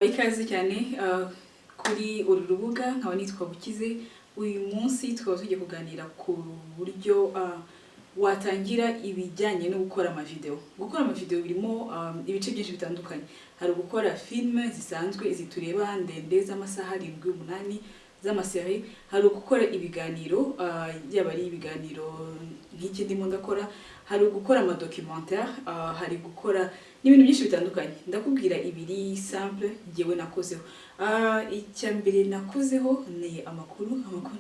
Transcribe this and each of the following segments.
Ikaze cyane kuri uru rubuga nkaba nitwa Bukize. Uyu munsi tukaba tugiye kuganira ku buryo watangira ibijyanye no gukora amavideo. Gukora amavideo birimo ibice byinshi bitandukanye. Hari gukora filme zisanzwe zitureba ndende z'amasaha 7-8 z'amaseri, hari gukora ibiganiro yaba ari ibiganiro nk'iki ndimo ndakora, hari gukora ama documentaire, hari gukora n'ibintu byinshi bitandukanye. Ndakubwira ibiri simple ngewe nakozeho. Icyambere nakozeho ni amakuru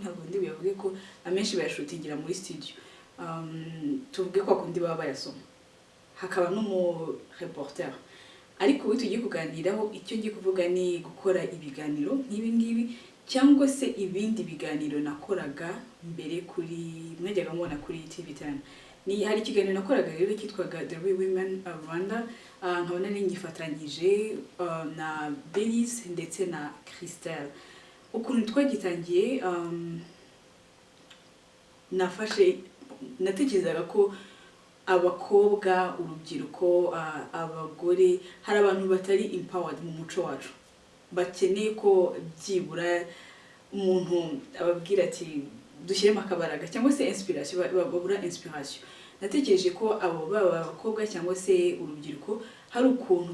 ntabwo ndi buyavuge ko amenshi bayashutingira muri studio. Tuvuge ko akundi baba bayasoma. Hakaba n'umu reporter. Ariko ubu tugiye kuganiraho icyo ngiye kuvuga ni gukora ibiganiro nk'ibi ngibi cyangwa se ibindi biganiro nakoraga mbere kuri mwajyaga mubona kuri TV10. Hari ikiganiro nakoraga rero cyitwaga The Real Women of Rwanda, nkabona ningifatanyije na Belize ndetse na Christelle. Ukuntu twagitangiye natekerezaga ko abakobwa, urubyiruko, abagore, hari abantu batari empowered mu muco wacu, bakeneye ko byibura umuntu ababwira ati dushyiremo akabaraga cyangwa se inspiration, babura inspiration. Natekereje ko abo baba abakobwa cyangwa se urubyiruko hari ukuntu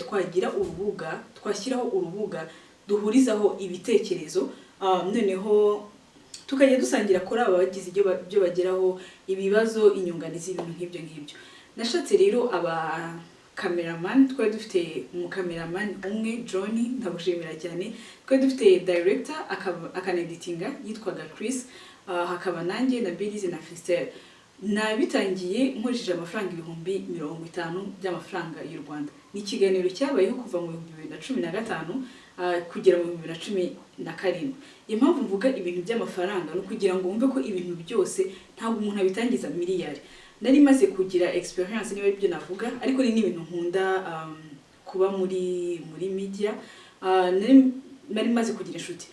twagira urubuga, twashyiraho urubuga duhurizaho ibitekerezo, noneho tukajya dusangira kuri aba bagize ibyo bageraho, ibibazo, inyunganizi, ibintu nk'ibyo ngibyo. Nashatse rero aba cameraman, twari dufite cameraman umwe John, ndabushimira cyane. Twari dufite director akaneditinga yitwaga Chris, hakaba nanjye na Belize na Christelle. Nabitangiye nkoresheje amafaranga 50,000 by'amafaranga y'u Rwanda. Ni ikiganiro cyabayeho kuva mu 2015 kugera mu 2017. Impamvu mvuga ibintu by'amafaranga no kugira ngo wumve ko ibintu byose ntabwo umuntu abitangiza miliyari. Nari maze kugira experience niba ibyo navuga, ariko ni n'ibintu nkunda kuba muri media. Nari maze kugira inshuti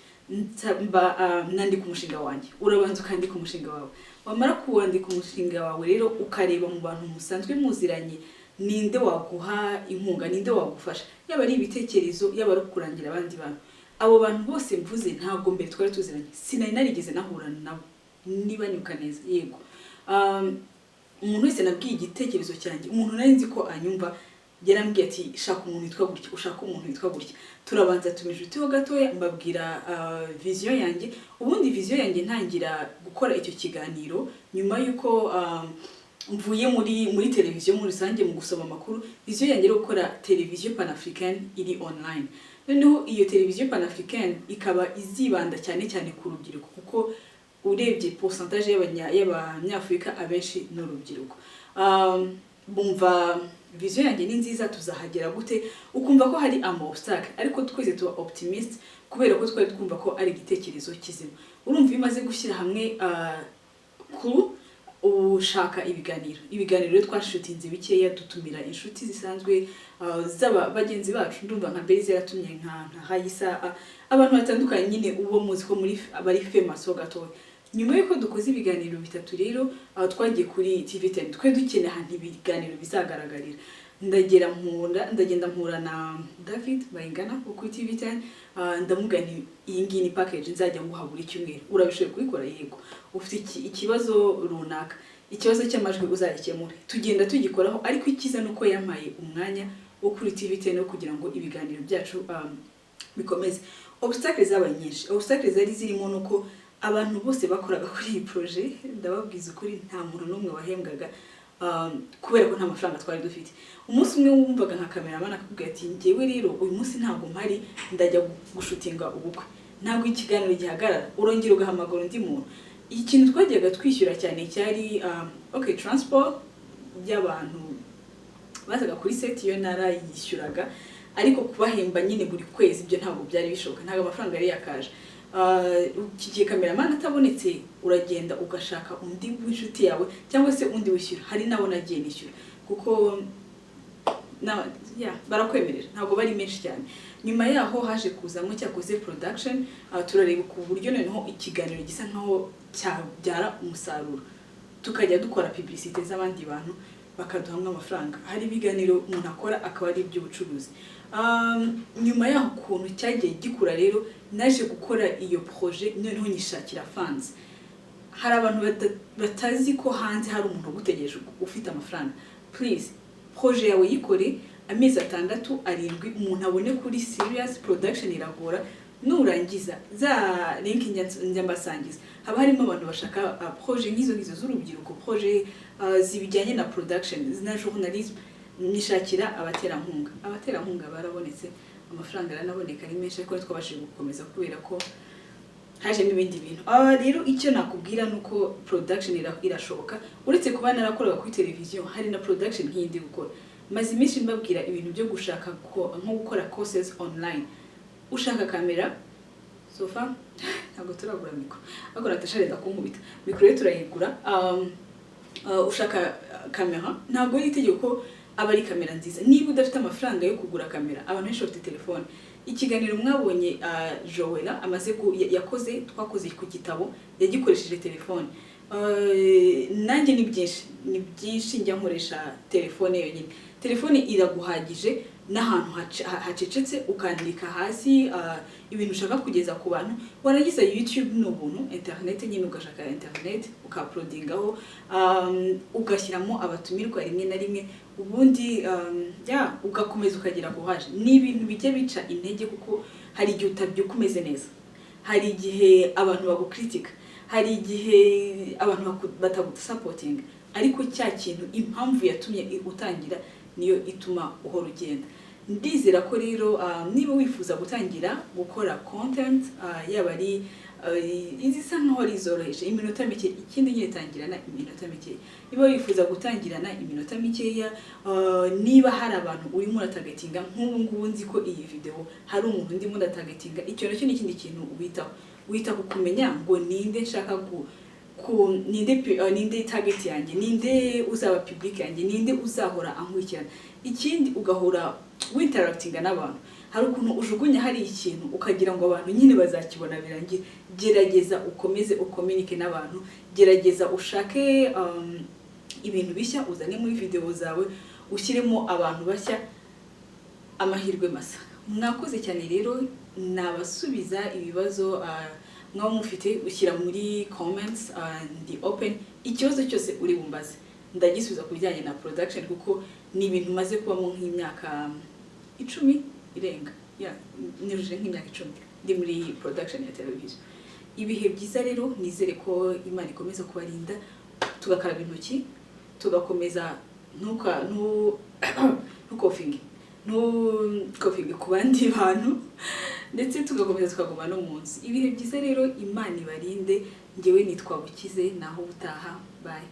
nandika umushinga wanjye. Urabanza ukandika umushinga wawe, wamara kuwandika umushinga wawe rero ukareba mu bantu musanzwe muziranye ninde waguha inkunga, ninde wagufasha, yaba ari ibitekerezo, yaba ari kurangira abandi bantu. Abo bantu bose mvuze ntabwo mbere twari tuziranye, sinari narigeze nahurana nabo, niba nyuka neza. Yego, umuntu wese nabwiye igitekerezo cyanjye, umuntu nari nzi ko anyumva, yarambwiye ati shaka umuntu witwa gutya, ushaka umuntu witwa gutya. Turabanza tumijutiho gatoya, mbabwira vision yanjye. Ubundi vision yanjye ntangira gukora icyo kiganiro nyuma yuko mvuye muri televiziyo muri rusange mu gusoma amakuru. Vision yanjye rero gukora televiziyo panafricaine iri online. Noneho iyo televiziyo panafricaine ikaba izibanda cyane ku rubyiruko, kuko urebye pourcentage y'abanyafrika abenshi n'urubyiruko. Bumva vision yanjye ni nziza, tuzahagera gute? Ukumva ko hari ama obstacle, ariko twese tuba optimist kubera ko twari twumva ko ari igitekerezo kizima. Urumva bimaze gushyira hamwe ushaka ibiganiro rero twashutinze bikeya, dutumira inshuti zisanzwe zaba bagenzi bacu. Ndumva nka Belize yaratumye nka Hayisa, abantu batandukanye nyine uwo muzi ko muri abari famous ho gato. Nyuma yuko dukoze ibiganiro bitatu rero twagiye kuri TV10, twe dukeneye ahantu ibiganiro bizagaragarira. Ndagenda mpura na David Bayingana kuri TV10, ndamugana iyi ngiyi ni package nzajya nguha buri cyumweru, urabishoboye kubikora? Yego. Ufite ikibazo runaka, ikibazo cy'amajwi uzagikemura. Tugenda tugikoraho, ariko ikiza nuko yampaye umwanya wo kuri TV10 kugira ngo ibiganiro byacu bikomeze. Obstacles zabaye nyinshi. Obstacles zari zirimo nuko abantu bose bakoraga kuri iyi projet, ndababwiza ukuri nta muntu n'umwe wahembwaga kubera ko nta mafaranga twari dufite. Umunsi umwe wumvaga nka cameraman akubwira ati ngewe rero uyu munsi ntabwo mpari, ndajya gushutinga ubukwe, ntabwo ikiganiro gihagarara, urongera ugahamagara undi muntu. Ikintu twajyaga twishyura cyane cyari transport y'abantu bazaga kuri set, iyo narayishyuraga, ariko kubahemba nyine buri kwezi ibyo ntabwo byari bishoboka, ntabwo amafaranga yari yakaje. Kigiye cameraman atabonetse, uragenda ugashaka undi w'inshuti yawe cyangwa se undi wishyura. Hari nabo nagiye nishyura kuko barakwemerera, ntabwo bari menshi cyane. Nyuma yaho haje kuzamo cyakoze production, turareba ku buryo noneho ikiganiro gisa nkaho cyabyara umusaruro, tukajya dukora publicité z'abandi bantu bakaduhamwa amafaranga. Hari ibiganiro umuntu akora akaba ari iby'ubucuruzi. nyuma yaho ukuntu cyagiye gikura rero naje gukora iyo projet noneho nyishakira fans. Hari abantu batazi ko hanze hari umuntu ugutegereje ufite amafaranga. Please projet yawe yikore amezi 6 7 umuntu abone kuri serious production iragora. Nurangiza za link njya mbasangiza haba harimo abantu bashaka projet nk'izo z'urubyiruko, projet zibijyanye na production na journalism. Nishakira abaterankunga barabonetse, amafaranga aranaboneka ari menshi ariko twabashije gukomeza kubera ko haje n'ibindi bintu. Rero icyo nakubwira nuko production irashoboka, uretse kuba narakoraga kuri televiziyo hari na production nk'indi gukora. Maze iminsi mbabwira ibintu byo gushaka nko gukora courses online. Ushaka kamera sofa ntabwo turagura mikro ariko natasharenda kunkubita mikro ye turayigura. Ushaka kamera ntabwo yitegeko ko aba ari kamera nziza. Niba udafite amafaranga yo kugura kamera, abantu benshi bafite telefone. Ikiganiro mwabonye Joella amaze yakoze twakoze ku gitabo yagikoresheje telefone. Nanjye ni byinshi njya nkoresha telefone yonyine. Telefone iraguhagije n'ahantu hacecetse ukandika hasi ibintu ushaka kugeza ku bantu. Warangiza YouTube n'ubuntu, internet nyine ugashaka internet ukauploadingaho, ugashyiramo abatumirwa rimwe na rimwe, ubundi ugakomeza ukagira kuhaje. Ni ibintu bijye bica intege kuko hari igihe utabyuka umeze neza, hari igihe abantu bagukritika, hari igihe abantu batagusupporting, ariko cya kintu impamvu yatumye utangira niyo ituma uhora ugenda. Ndizera ko rero niba wifuza gutangira gukora content yaba ari izisa nkaho rizoroheje iminota mike, ikindi nyine tangirana iminota mike. Niba wifuza gutangirana iminota mikeya, niba hari abantu urimo uratagatinga nk'ubu ngubu nzi ko iyi video hari umuntu ndimo ndatagatinga, icyo nacyo ni ikindi kintu wita ku kumenya ngo ninde nshaka ninde target yanjye, ninde uzaba public yanjye, ninde uzahora ankurikirana. Ikindi ugahora winteractinga n'abantu. Hari ukuntu ujugunya hari ikintu ukagira ngo abantu nyine bazakibona birangira. Gerageza ukomeze ucommunique n'abantu, gerageza ushake ibintu bishya uzane muri video zawe, ushyiremo abantu bashya, amahirwe masa. Mwakoze cyane rero, nabasubiza ibibazo mwaba mufite ushyira muri comments ndi open. Ikibazo cyose uri bumbaze ndagisubiza kubijyanye na production kuko ni ibintu maze kubamo nk'imyaka 10 irenga. Niruje nk'imyaka 10 ndi muri production ya television. Ibihe byiza rero, nizere ko Imana ikomeza kubarinda, tugakaraba intoki, tugakomeza ntukofinge ku bandi bantu, ndetse tugakomeza tukaguma no munsi. Ibihe byiza rero, Imana ibarinde. Ngewe nitwa Bukize, naho utaha. Bye.